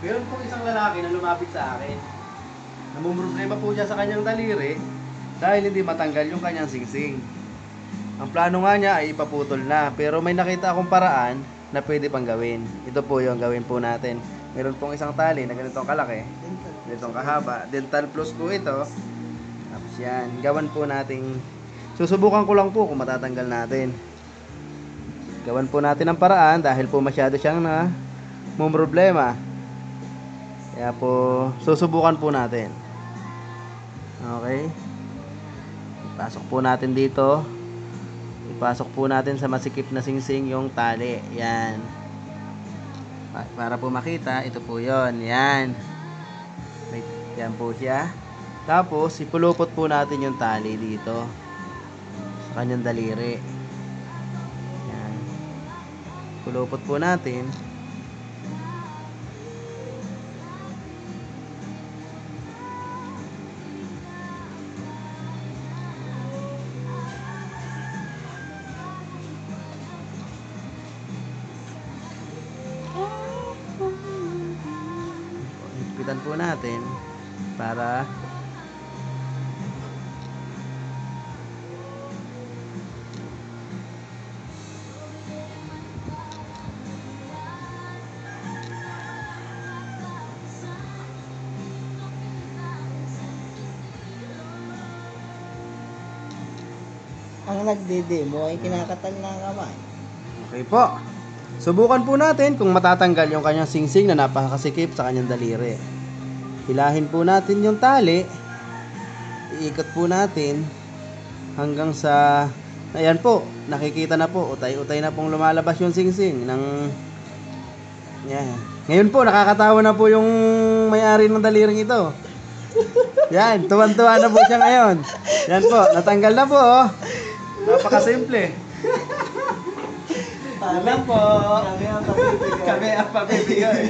Meron po isang lalaki na lumapit sa akin. Namumroblema po siya sa kanyang daliri dahil hindi matanggal yung kanyang singsing. Ang plano nga niya ay ipaputol na, pero may nakita akong paraan na pwede pang gawin. Ito po yung gawin po natin. Meron pong isang tali na ganitong kalaki, ganitong kahaba. Dental plus po ito. Tapos yan, gawan po nating, susubukan ko lang po kung matatanggal natin. Gawan po natin ang paraan dahil po masyado siyang na problema. Kaya po, susubukan po natin. Okay. Ipasok po natin dito. Ipasok po natin sa masikip na singsing yung tali. Yan. Para po makita, ito po yon. Yan. Wait, yan po siya. Tapos, ipulupot po natin yung tali dito. Sa kanyang daliri. Yan. Pulupot po natin. Higpitan po natin para Ang nagde-demo ay kinakatal na ang kamay. okay po. Subukan po natin kung matatanggal yung kanyang singsing na napakasikip sa kanyang daliri. Hilahin po natin yung tali. Iikot po natin hanggang sa, ayan po, nakikita na po, utay-utay na pong lumalabas yung singsing ng, yan. Ngayon po, nakakatawa na po yung may-ari ng daliring ito. Yan, tuwan-tuwa na po siya ngayon. Yan po, natanggal na po. Oh. Napakasimple. Yan lang po. Kami ang kapibigay. Kami ang papibigay.